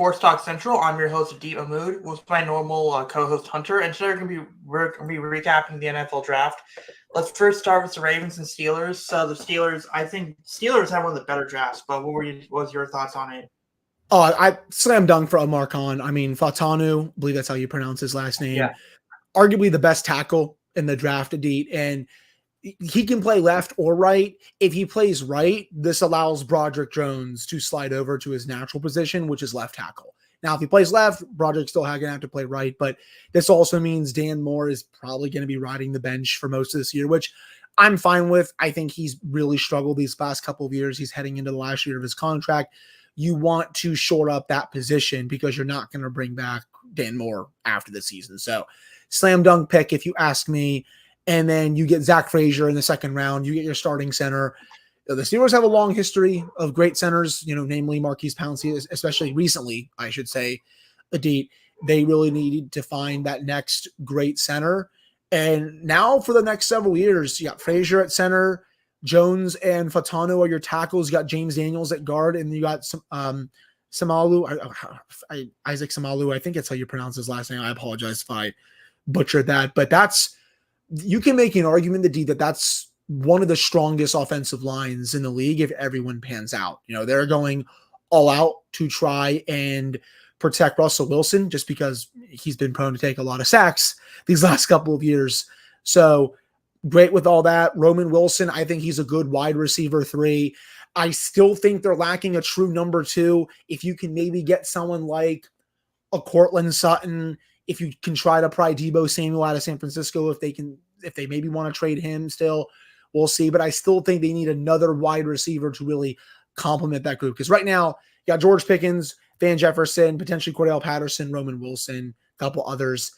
Sports Talk Central. I'm your host, Deep Mahmood, with my normal co-host Hunter, and today we're gonna be recapping the NFL draft. Let's first start with the Ravens and Steelers. So the Steelers, I think Steelers had one of the better drafts. But what was your thoughts on it? Oh, I slam dunk for Omar Khan. I mean, Fatanu, I believe that's how you pronounce his last name. Yeah. Arguably the best tackle in the draft to date. And he can play left or right. If he plays right, this allows Broderick Jones to slide over to his natural position, which is left tackle. Now, if he plays left, Broderick's still going to have to play right. But this also means Dan Moore is probably going to be riding the bench for most of this year, which I'm fine with. I think he's really struggled these past couple of years. He's heading into the last year of his contract. You want to shore up that position because you're not going to bring back Dan Moore after the season. So slam dunk pick, if you ask me. And then you get Zach Frazier in the second round. You get your starting center. The Steelers have a long history of great centers, namely Marquise Pouncey, especially recently, I should say, Adit. They really needed to find that next great center. And now for the next several years, you got Frazier at center, Jones and Fatano are your tackles. You got James Daniels at guard, and you got Samalu, Isaac Samalu. I think that's how you pronounce his last name. I apologize if I butchered that, but you can make an argument that that's one of the strongest offensive lines in the league if everyone pans out. They're going all out to try and protect Russell Wilson just because he's been prone to take a lot of sacks these last couple of years. So great with all that. Roman Wilson, I think he's a good wide receiver 3. I still think they're lacking a true number 2. If you can maybe get someone like a Cortland Sutton, if you can try to pry Deebo Samuel out of San Francisco, if they maybe want to trade him still, we'll see. But I still think they need another wide receiver to really complement that group. Because right now, you got George Pickens, Van Jefferson, potentially Cordell Patterson, Roman Wilson, a couple others.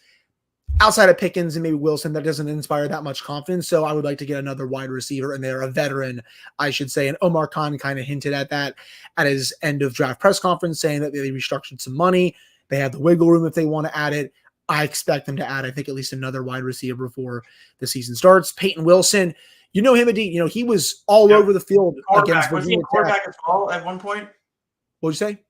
Outside of Pickens and maybe Wilson, that doesn't inspire that much confidence. So I would like to get another wide receiver, and they're a veteran, I should say. And Omar Khan kind of hinted at that at his end of draft press conference, saying that they restructured some money. They have the wiggle room if they want to add it. I expect them to add, I think, at least another wide receiver before the season starts. Peyton Wilson, him, Adit, he was all over the field against Virginia. Was he a quarterback as well at one point? What'd you say?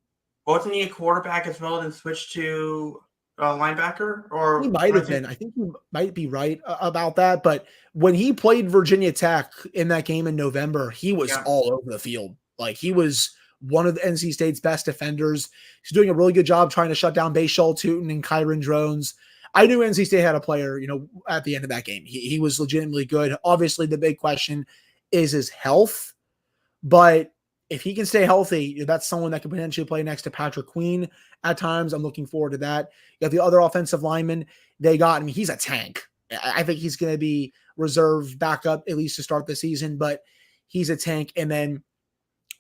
Wasn't he a quarterback as well and switched to linebacker? Or he might have been. I think you might be right about that. But when he played Virginia Tech in that game in November, he was all over the field. Like, he was one of the NC State's best defenders. He's doing a really good job trying to shut down Bashal Tootin and Kyron Drones. I knew NC State had a player, at the end of that game. He was legitimately good. Obviously, the big question is his health. But if he can stay healthy, that's someone that could potentially play next to Patrick Queen at times. I'm looking forward to that. You got the other offensive lineman they got. I mean, he's a tank. I think he's going to be reserved backup at least to start the season, but he's a tank. And then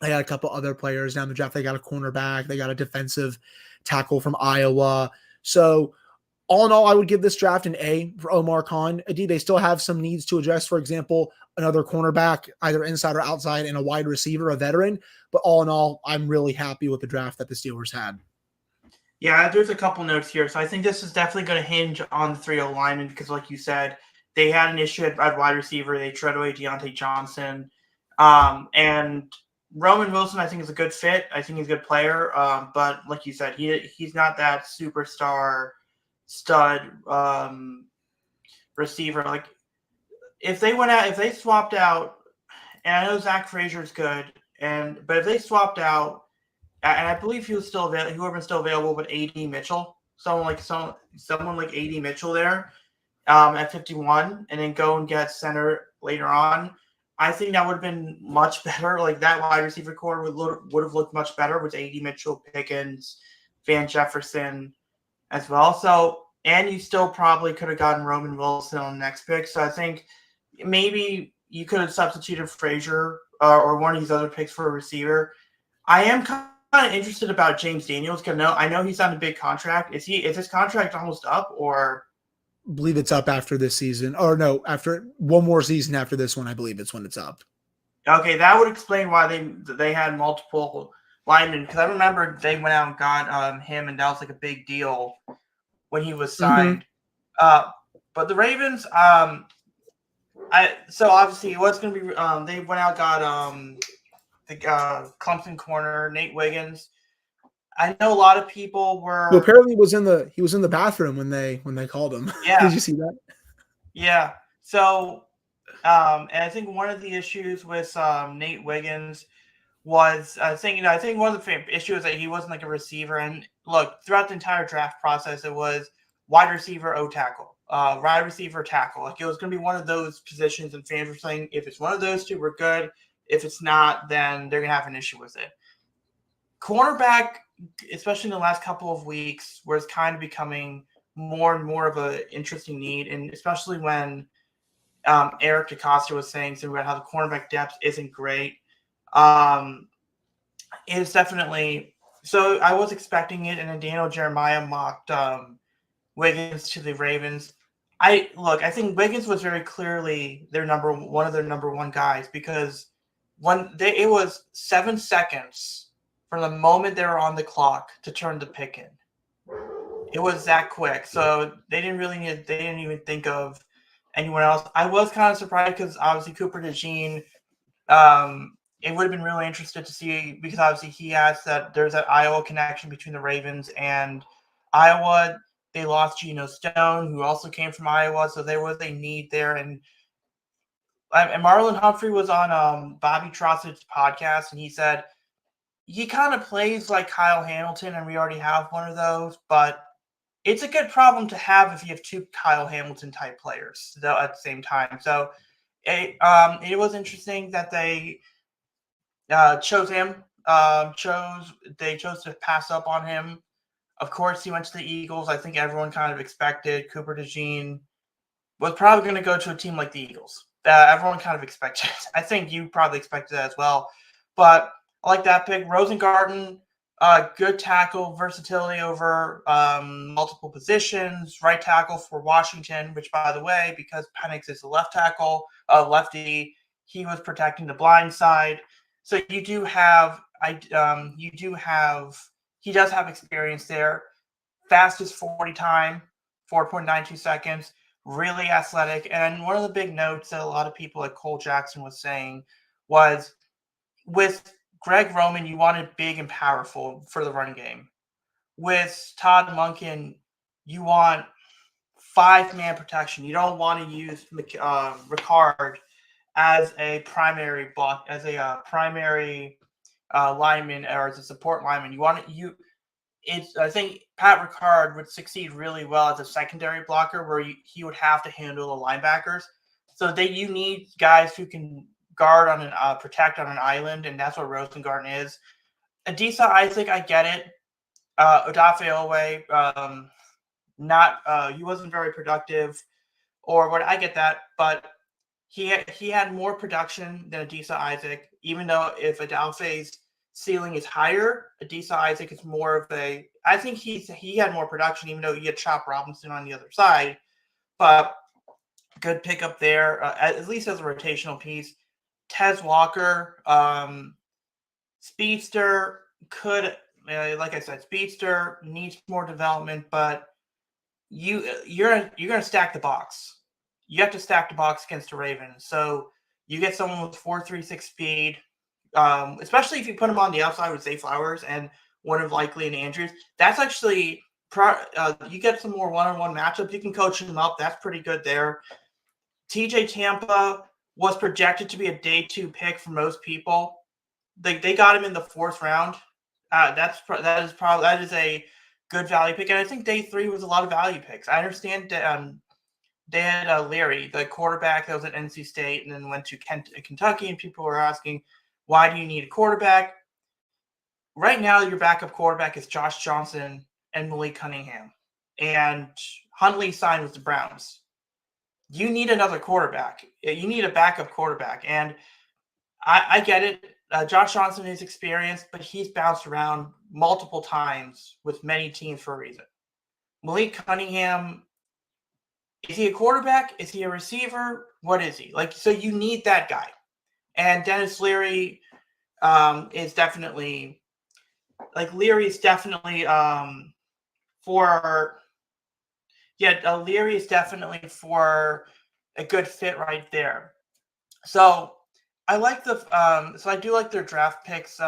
they got a couple other players down the draft. They got a cornerback. They got a defensive tackle from Iowa. So all in all, I would give this draft an A for Omar Khan. Indeed, they still have some needs to address. For example, another cornerback, either inside or outside, and a wide receiver, a veteran. But all in all, I'm really happy with the draft that the Steelers had. Yeah, there's a couple notes here. So I think this is definitely going to hinge on the 3-0 linemen because, like you said, they had an issue at wide receiver. They traded away Deontay Johnson. And Roman Wilson, I think, is a good fit. I think he's a good player. But like you said, he's not that superstar stud receiver. Like, if they swapped out, and I know Zach Frazier is good, but if they swapped out, and I believe he was still available, whoever still available, but A.D. Mitchell, someone like A.D. Mitchell there, at 51, and then go and get center later on, I think that would have been much better. Like, that wide receiver core would have looked much better with A.D. Mitchell, Pickens, Van Jefferson as well. So, and you still probably could have gotten Roman Wilson on the next pick. So I think maybe you could have substituted Frazier or one of these other picks for a receiver. I am kind of interested about James Daniels because I know he's on a big contract. Is his contract almost up, or? I believe it's up after this season. Or no, after one more season after this one, I believe it's when it's up. Okay, that would explain why they had multiple linemen, because I remember they went out and got him, and that was like a big deal when he was signed. Mm-hmm. But the Ravens, so obviously what's going to be, they went out and got the Clemson corner, Nate Wiggins. I know a lot of people were. Who apparently he was in the bathroom when they called him. Yeah. Did you see that? Yeah. So, and I think one of the issues with Nate Wiggins was I think one of the issues that he wasn't like a receiver. And look, throughout the entire draft process, it was wide receiver, O tackle, wide receiver, tackle. Like it was going to be one of those positions, and fans were saying if it's one of those two, we're good. If it's not, then they're going to have an issue with it. Cornerback, especially in the last couple of weeks, where it's kind of becoming more and more of an interesting need, and especially when Eric DeCosta was saying something about how the cornerback depth isn't great. It's definitely so. I was expecting it, and then Daniel Jeremiah mocked Wiggins to the Ravens. I think Wiggins was very clearly one of their number one guys because it was 7 seconds from the moment they were on the clock to turn the pick in. It was that quick, so they didn't even think of anyone else. I was kind of surprised because obviously Cooper DeJean. It would have been really interested to see because obviously there's that Iowa connection between the Ravens and Iowa. They lost Geno Stone, who also came from Iowa, so there was a need there. And Marlon Humphrey was on Bobby Trossett's podcast, and he said he kind of plays like Kyle Hamilton, and we already have one of those, but it's a good problem to have if you have two Kyle Hamilton type players at the same time. So it was interesting that they chose him. They chose to pass up on him. Of course, he went to the Eagles. I think everyone kind of expected Cooper DeJean was probably going to go to a team like the Eagles. Everyone kind of expected. I think you probably expected that as well. But I like that pick. Rosengarten, good tackle, versatility over multiple positions. Right tackle for Washington, which, by the way, because Penix is a left tackle, lefty, he was protecting the blind side. So you do have, he does have experience there. Fastest 40 time, 4.92 seconds. Really athletic. And one of the big notes that a lot of people like Cole Jackson was saying was with Greg Roman, you wanted big and powerful for the run game. With Todd Monken, you want 5-man protection. You don't want to use Ricard as a primary block, as a primary lineman or as a support lineman. I think Pat Ricard would succeed really well as a secondary blocker where he would have to handle the linebackers. So you need guys who can guard on protect on an island, and that's what Rosengarten is. Adisa Isaac, I get it. Odafe Owe, he wasn't very productive, or what I get that, but he had more production than Adisa Isaac, even though if Adafe's ceiling is higher, Adisa Isaac is more of a. I think he had more production, even though he had Chop Robinson on the other side. But good pickup there, at least as a rotational piece. Tez Walker, speedster, like I said, speedster needs more development, but you're gonna stack the box. You have to stack the box against the Ravens. So you get someone with 4.36 speed. Especially if you put him on the outside with Zay Flowers and one of Likely and Andrews. That's actually you get some more one-on-one matchups. You can coach him up. That's pretty good there. TJ Tampa was projected to be a day 2 pick for most people. They got him in the 4th round. That is a good value pick, and I think day 3 was a lot of value picks. I understand they had Leary, the quarterback that was at NC State, and then went to Kentucky, and people were asking, why do you need a quarterback? Right now, your backup quarterback is Josh Johnson and Malik Cunningham. And Huntley signed with the Browns. You need another quarterback. You need a backup quarterback. And I get it. Josh Johnson is experienced, but he's bounced around multiple times with many teams for a reason. Malik Cunningham, is he a quarterback? Is he a receiver? What is he? So you need that guy. And Dennis Leary is definitely Leary is definitely for a good fit right there. So I like I do like their draft picks.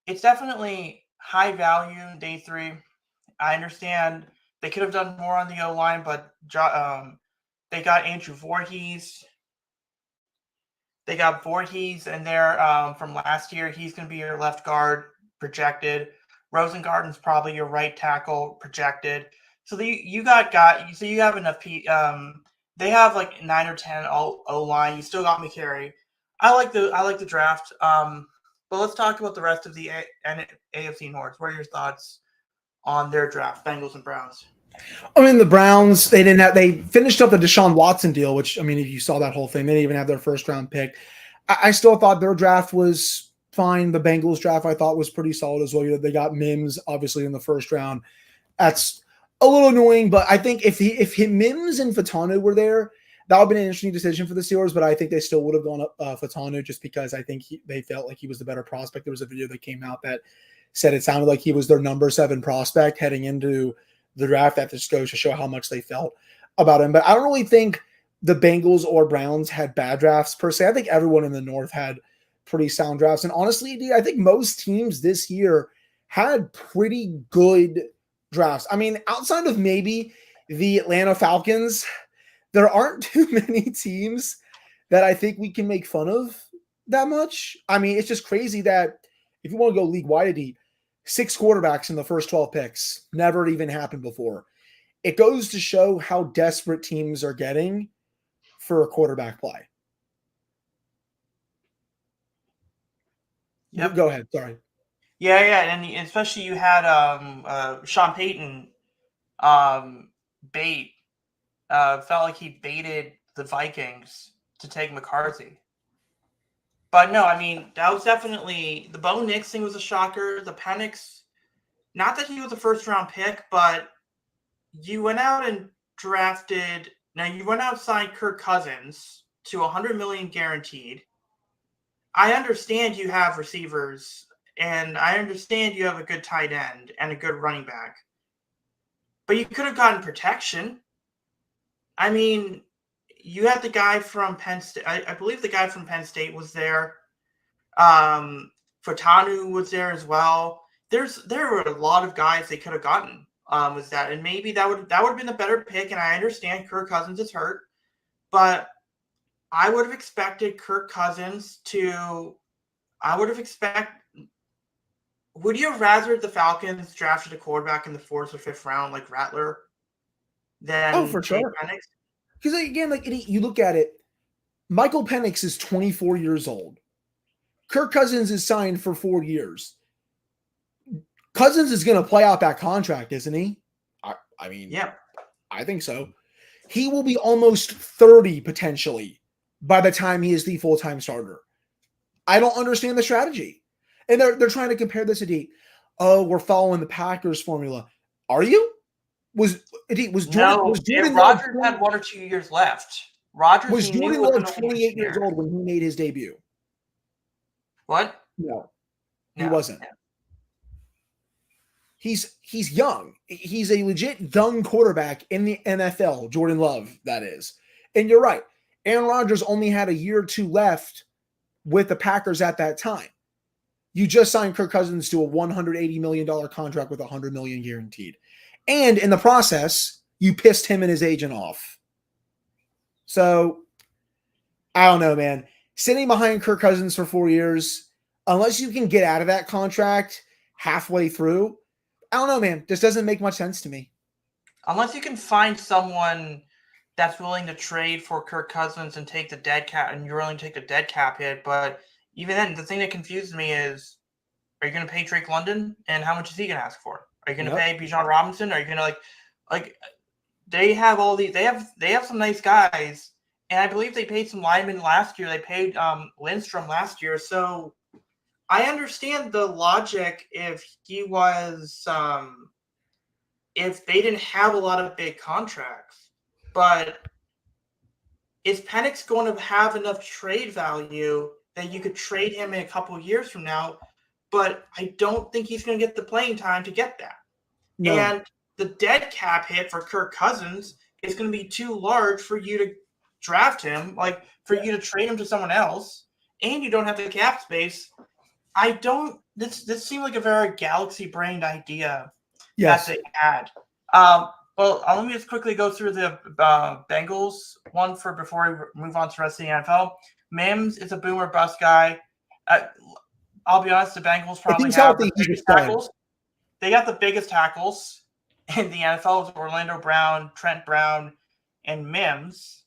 It's definitely high value in day 3. I understand they could have done more on the O-line, but they got Andrew Voorhees. They got Voorhees in there from last year. He's going to be your left guard projected. Rosengarten's probably your right tackle projected. So you have enough. They have like 9 or 10 O-line. You still got McCary. I like the draft. But let's talk about the rest of the AFC North. What are your thoughts on their draft, Bengals and Browns? I mean, the Browns, they finished up the Deshaun Watson deal, which, I mean, if you saw that whole thing, they didn't even have their first round pick. I still thought their draft was fine. The Bengals draft I thought was pretty solid as well. They got Mims, obviously, in the first round. That's a little annoying, but I think if Mims and Fatanu were there, that would have been an interesting decision for the Steelers, but I think they still would have gone up Fatanu just because I think they felt like he was the better prospect. There was a video that came out that said it sounded like he was their number 7 prospect heading into the draft. That just goes to show how much they felt about him. But I don't really think the Bengals or Browns had bad drafts per se. I think everyone in the North had pretty sound drafts. And honestly, I think most teams this year had pretty good drafts. I mean, outside of maybe the Atlanta Falcons, there aren't too many teams that I think we can make fun of that much. I mean, it's just crazy that if you want to go league-wide, 6 quarterbacks in the first 12 picks. Never even happened before. It goes to show how desperate teams are getting for a quarterback play. Yep. Go ahead. Sorry. Yeah, and especially you had Sean Payton bait. Felt like he baited the Vikings to take McCarthy. But no, I mean, that was definitely the Bo Nix thing was a shocker. The Penix, not that he was a first-round pick, but you went out and signed Kirk Cousins to $100 million guaranteed. I understand you have receivers, and I understand you have a good tight end and a good running back. But you could have gotten protection. I mean, you had the guy from Penn State. I believe the guy from Penn State was there. Fatanu was there as well. There were a lot of guys they could have gotten. And maybe that would have been a better pick. And I understand Kirk Cousins is hurt, but I would have expected Kirk Cousins to. Would you have rather the Falcons drafted a quarterback in the 4th or 5th round like Rattler? Than for sure. Penix? Because again, like you look at it, Michael Penix is 24 years old. Kirk Cousins is signed for 4 years. Cousins is going to play out that contract, isn't he? I mean, yeah, I think so. He will be almost 30 potentially by the time he is the full-time starter. I don't understand the strategy. And they're trying to compare this to we're following the Packers formula. Are you? Was Jordan Rodgers had 1 or 2 years left. Was Jordan Love 28 years old when he made his debut? What? No, he wasn't. No. He's young. He's a legit young quarterback in the NFL, Jordan Love, that is. And you're right. Aaron Rodgers only had a year or 2 left with the Packers at that time. You just signed Kirk Cousins to a $180 million contract with $100 million guaranteed. And in the process, you pissed him and his agent off. So, I don't know, man. Sitting behind Kirk Cousins for 4 years, unless you can get out of that contract halfway through, I don't know, man. This doesn't make much sense to me. Unless you can find someone that's willing to trade for Kirk Cousins and take the dead cap, and you're willing to take the dead cap hit. But even then, the thing that confuses me is, are you going to pay Drake London, and how much is he going to ask for? Are you going to pay Bijan Robinson? Are you going to like? They have all these. They have some nice guys, and I believe they paid some linemen last year. They paid Lindstrom last year, so I understand the logic if he was if they didn't have a lot of big contracts, but is Penix going to have enough trade value that you could trade him in a couple of years from now? But I don't think he's going to get the playing time to get that. No. And the dead cap hit for Kirk Cousins is going to be too large for you to draft him, like for you to trade him to someone else, and you don't have the cap space. I don't. This seemed like a very galaxy-brained idea that Yes. they had. Well, let me just quickly go through the Bengals one for before we move on to the rest of the NFL. Mims is a boomer bust guy. I'll be honest, the Bengals If probably he's have healthy, the he's a biggest stud. tackles. They got the biggest tackles in the NFL with Orlando Brown, Trent Brown, and Mims.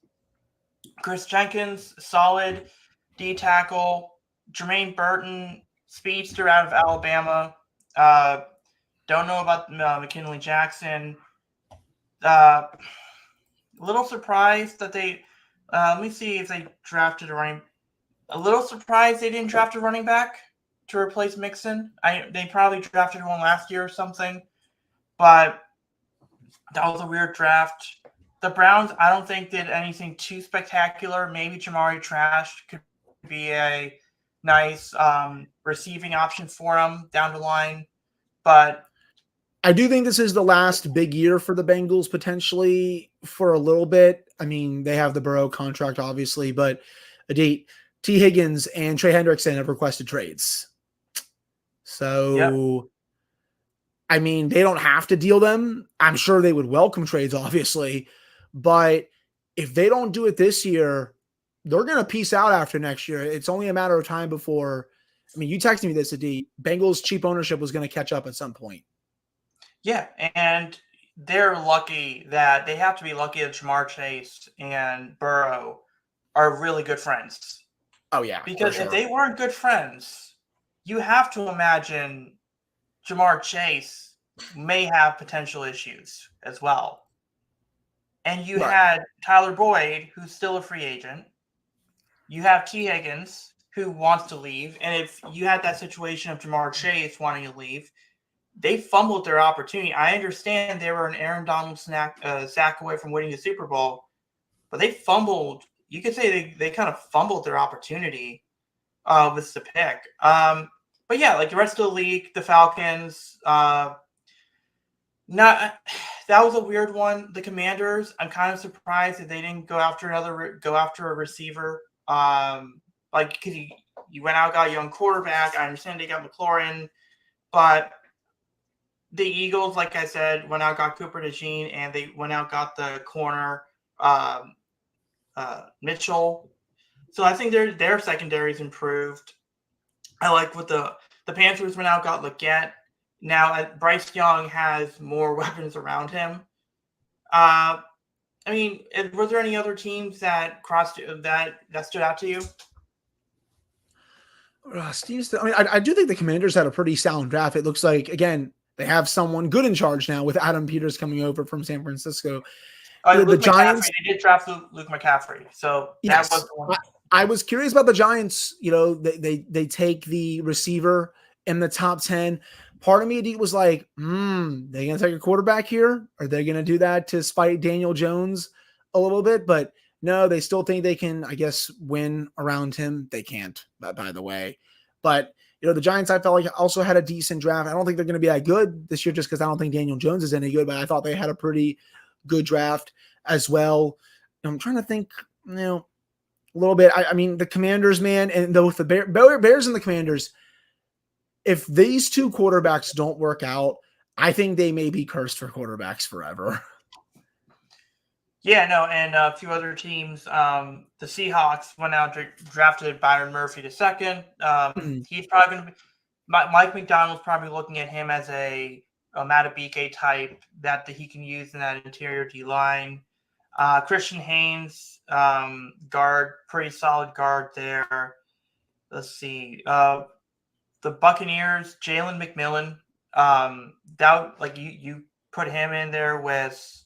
Chris Jenkins, solid D tackle. Jermaine Burton, speedster out of Alabama. Don't know about McKinley Jackson. A little surprised that they. Let me see if they drafted a running. A little surprised they didn't draft a running back to replace Mixon. They probably drafted one last year or something, but that was a weird draft. The Browns, I don't think did anything too spectacular. Maybe Jamari Trash could be a nice receiving option for him down the line, but I do think this is the last big year for the Bengals potentially for a little bit. I mean, they have the Burrow contract, obviously, but T. Higgins and Trey Hendrickson have requested trades. So, I mean, they don't have to deal them. I'm sure they would welcome trades, obviously, but if they don't do it this year, they're going to peace out after next year. It's only a matter of time before. I mean, you texted me this, Adi. Bengals cheap ownership was going to catch up at some point. yeah, and they're lucky that they have to be lucky that Jamar Chase and Burrow are really good friends. Oh, yeah. Because if they weren't good friends, you have to imagine Jamar Chase may have potential issues as well. And you had Tyler Boyd, who's still a free agent. You have T. Higgins, who wants to leave. And if you had that situation of Jamar Chase wanting to leave, they fumbled their opportunity. I understand they were an Aaron Donald sack away from winning the Super Bowl, but they fumbled. You could say they kind of fumbled their opportunity with the pick. But yeah, like the rest of the league, the Falcons, that was a weird one. The Commanders, I'm kind of surprised that they didn't go after a receiver. Because you went out, got a young quarterback. I understand they got McLaurin, but the Eagles, like I said, went out, got Cooper DeJean, and they went out, got the corner Mitchell. So I think their secondary's improved. I like what the Panthers went out, got Leggett. Now Bryce Young has more weapons around him. I mean, were there any other teams that stood out to you? I do think the Commanders had a pretty sound draft. It looks like, again, they have someone good in charge now with Adam Peters coming over from San Francisco. The Giants, they did draft Luke McCaffrey, so yes, that was the one. I was curious about the Giants. They take the receiver in the top 10. Part of me was like, they gonna take a quarterback here? Are they gonna do that to spite Daniel Jones a little bit? But no, they still think they can, I guess, win around him. They can't, by the way. But the Giants, I felt like also had a decent draft. I don't think they're going to be that good this year just because I don't think Daniel Jones is any good, but I thought they had a pretty good draft as well. I'm trying to think, a little bit. I mean, the Commanders, man, and both the Bears and the Commanders, if these two quarterbacks don't work out, I think they may be cursed for quarterbacks forever. Yeah, no, and a few other teams. The Seahawks went out, drafted Byron Murphy II. He's probably going to be Mike McDonald's probably looking at him as a Matabike type that he can use in that interior D line. Christian Haynes, guard, pretty solid guard there. Let's see. The Buccaneers, Jalen McMillan. You put him in there with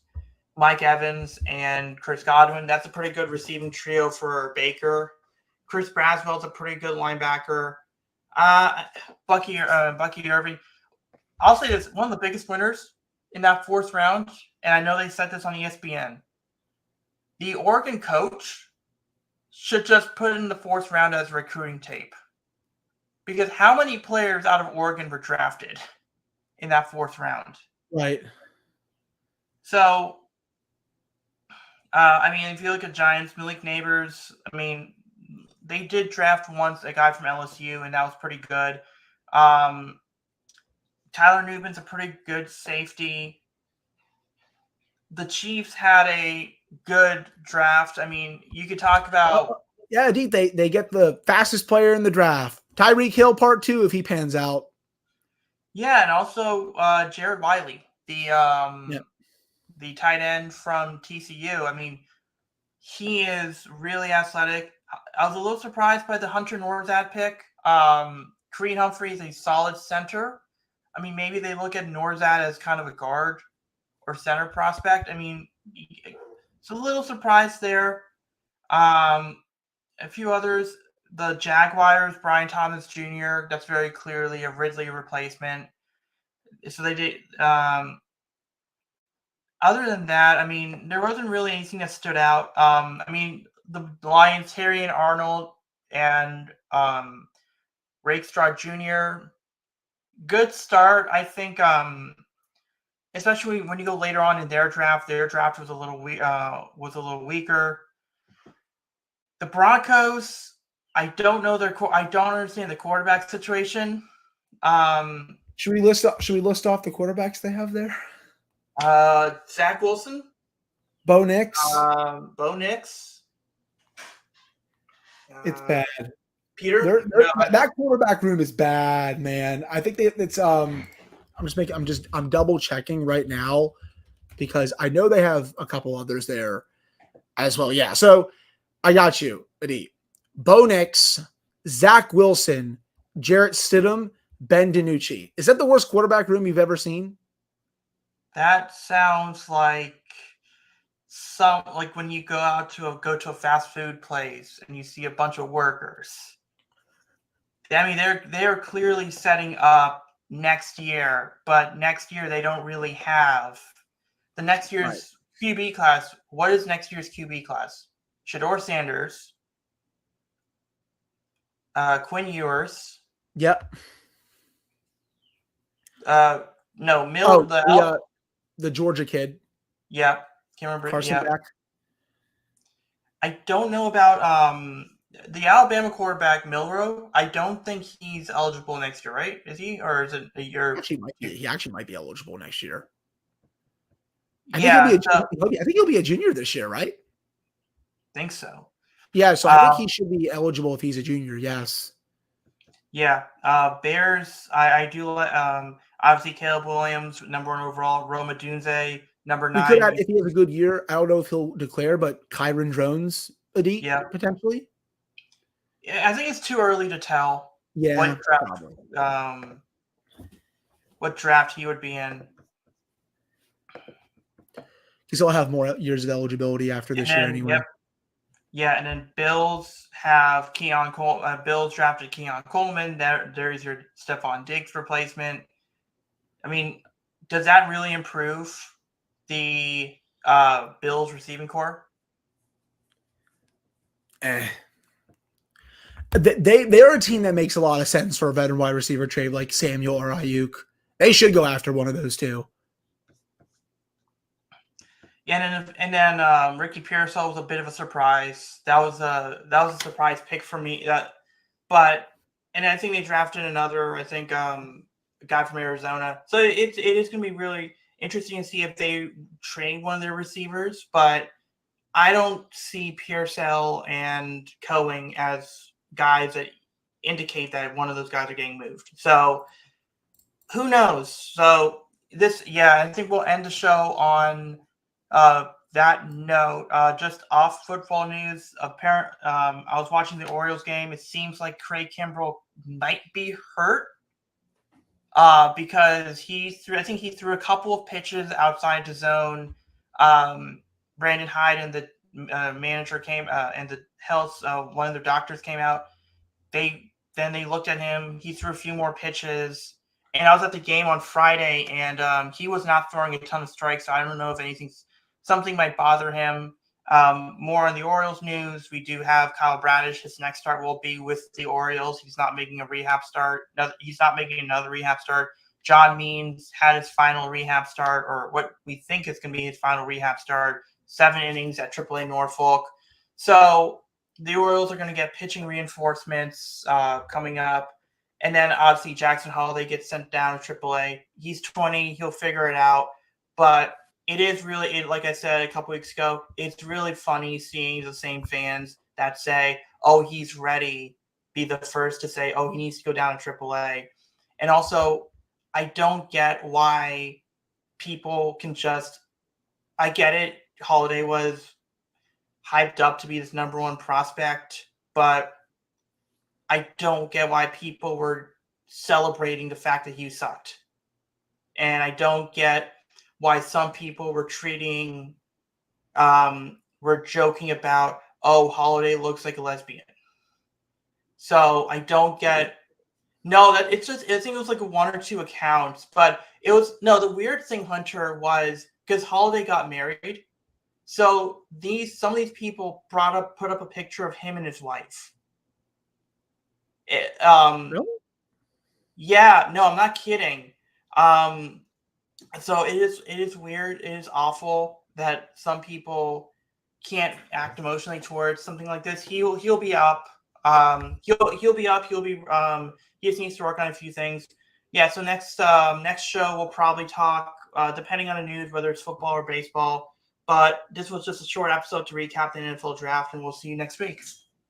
Mike Evans and Chris Godwin. That's a pretty good receiving trio for Baker. Chris Braswell's a pretty good linebacker. Bucky Irving. I'll say this: one of the biggest winners in that fourth round, and I know they said this on ESPN. The Oregon coach should just put in the fourth round as recruiting tape. Because how many players out of Oregon were drafted in that fourth round? Right. So, if you look at Giants, Malik Neighbors, they did draft once a guy from LSU, and that was pretty good. Tyler Newman's a pretty good safety. The Chiefs had a good draft. I mean, you could talk about. Yeah, indeed. They get the fastest player in the draft. Tyreek Hill part 2 if he pans out. Yeah, and also Jared Wiley, the tight end from TCU. I mean, he is really athletic. I was a little surprised by the Hunter Norzad pick. Kareem Humphrey is a solid center. I mean, maybe they look at Norzad as kind of a guard or center prospect. I mean, it's a little surprised there. A few others. The Jaguars, Brian Thomas Jr., that's very clearly a Ridley replacement. So they did. Other than that, I mean, there wasn't really anything that stood out. I mean, the Lions, Harry and Arnold and Rakestraw Jr., good start. I think, especially when you go later on in their draft was a little weaker. The Broncos, I don't understand the quarterback situation. Should we list off the quarterbacks they have there? Zach Wilson, Bo Nix. Bo Nix. It's bad. Peter, that quarterback room is bad, man. I think it's I'm double checking right now because I know they have a couple others there as well. Yeah, so I got you, Adi. Bo Nix, Zach Wilson, Jarrett Stidham, Ben DiNucci. Is that the worst quarterback room you've ever seen? That sounds like when you go to a fast food place and you see a bunch of workers. I mean, they're clearly setting up next year, but next year they don't really have the next year's QB class. What is next year's QB class? Shedeur Sanders, Quinn Ewers. Yep. No, Miller. The Georgia kid. Yeah, can't remember. Carson Beck. I don't know about the Alabama quarterback Milroe. I don't think he's eligible next year, right? Is he, or is it a year? He actually might be eligible next year. I think he'll be a junior this year, right? Think so. Yeah, so I think he should be eligible if he's a junior. Yes. Yeah. Bears. I do. Obviously, Caleb Williams, number 1 overall. Roma Dunze, number 9. He could have, if he has a good year. I don't know if he'll declare, but Kyron Drones, potentially. Yeah, I think it's too early to tell. Yeah. What draft he would be in. Because he'll have more years of eligibility after this year anyway. Yep. Yeah, and then Bills have Keon Cole. Bills drafted Keon Coleman. There's your Stephon Diggs replacement. I mean, does that really improve the Bills receiving core? They're a team that makes a lot of sense for a veteran wide receiver trade like Samuel or Ayuk. They should go after one of those two. Yeah, and then Ricky Pearsall was a bit of a surprise. That was a surprise pick for me. But I think they drafted another. I think a guy from Arizona. So it is going to be really interesting to see if they trade one of their receivers. But I don't see Pearsall and Cohen as guys that indicate that one of those guys are getting moved. So who knows? So I think we'll end the show on that note. Just off football news, I was watching the Orioles game. It seems like Craig Kimbrell might be hurt because he threw a couple of pitches outside the zone. Brandon Hyde and the manager came and the health one of the doctors came out. They looked at him. He threw a few more pitches. And I was at the game on Friday, and he was not throwing a ton of strikes. So I don't know if something might bother him. More on the Orioles news, we do have Kyle Bradish. His next start will be with the Orioles. He's not making a rehab start. No, he's not making another rehab start. John Means had his final rehab start, or what we think is going to be his final rehab start. 7 innings at AAA Norfolk. So the Orioles are going to get pitching reinforcements coming up. And then obviously Jackson Holiday gets sent down to AAA. He's 20. He'll figure it out. But it is really, like I said a couple weeks ago, it's really funny seeing the same fans that say, oh, he's ready, be the first to say, oh, he needs to go down to AAA. And also, I don't get why people can just – I get it. Holiday was hyped up to be this number one prospect, but I don't get why people were celebrating the fact that he sucked. And I don't get why some people were treating were joking about, oh, Holiday looks like a lesbian. So I don't get that it's just I think it was like one or two accounts, but it was the weird thing, Hunter, was because Holiday got married. So some of these people put up a picture of him and his wife. Really? Yeah, no, I'm not kidding. So it is weird. It is awful that some people can't act emotionally towards something like this. He'll be up. He'll be up. He just needs to work on a few things. Yeah. So next show we'll probably talk, depending on the news, whether it's football or baseball. But this was just a short episode to recap the NFL draft, and we'll see you next week.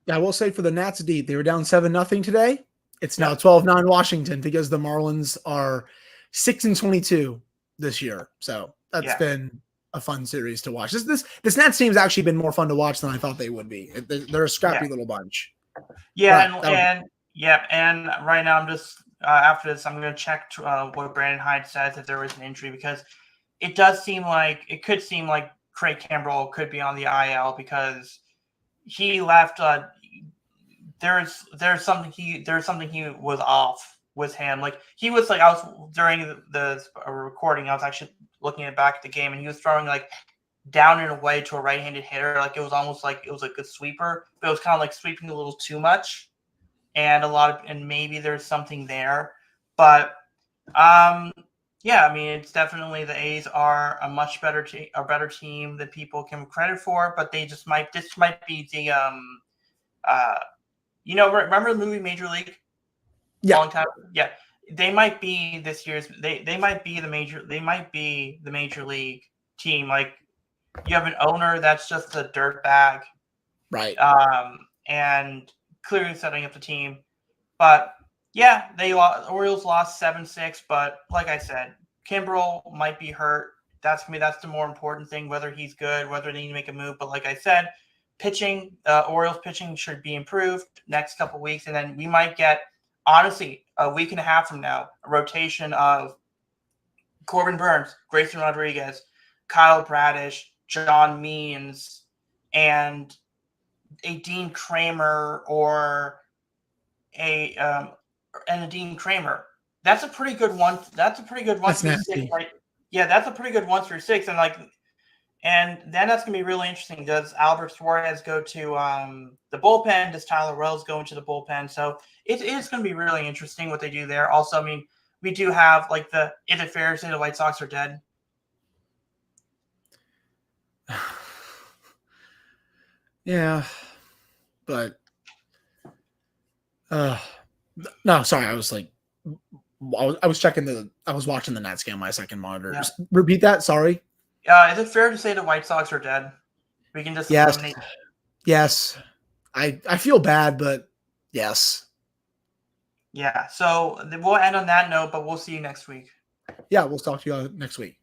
Yeah, I will say for the Nats, they were down 7-0 today. It's now 12-9 Washington because the Marlins are 6-22 this year. So that's been a fun series to watch. This Nats team's actually been more fun to watch than I thought they would be. They're a scrappy little bunch. Yeah, and right now I'm just after this I'm going to check what Brandon Hyde says if there was an injury, because it could seem like Craig Kimbrell could be on the IL because he left. There's something he was off with him. Like he was like, I was during the recording, I was actually looking back at the game, and he was throwing like down and away to a right-handed hitter. Like it was almost like it was a good sweeper, but it was kind of like sweeping a little too much, and maybe there's something there. But yeah, I mean, it's definitely the A's are a much better team than people give credit for, but this might be the remember the movie Major League? Yeah. Long time. Yeah. They might be this year's they might be the major league team. Like you have an owner that's just a dirt bag. Right. And clearly setting up the team. But yeah, the Orioles lost 7-6, but like I said, Kimbrell might be hurt. That's the more important thing, whether he's good, whether they need to make a move. But like I said, pitching, Orioles pitching should be improved next couple weeks, and then we might get, honestly, a week and a half from now, a rotation of Corbin Burns, Grayson Rodriguez, Kyle Bradish, John Means, and a Dean Kramer or a Dean Kramer. That's a pretty good one. That's a pretty good one through 6, right? Yeah, that's a pretty good 1 through 6, and then that's gonna be really interesting. Does Albert Suarez go to the bullpen? Does Tyler Wells go into the bullpen? So it is gonna be really interesting what they do there. Also, I mean, we do have is it fair to say the White Sox are dead? Yeah, but no, sorry, I was watching the Nats game on my second monitor. Yeah. Repeat that. Sorry. Is it fair to say the White Sox are dead? We can just eliminate. Yes. I feel bad, but yes. Yeah. So we'll end on that note, but we'll see you next week. Yeah, we'll talk to you next week.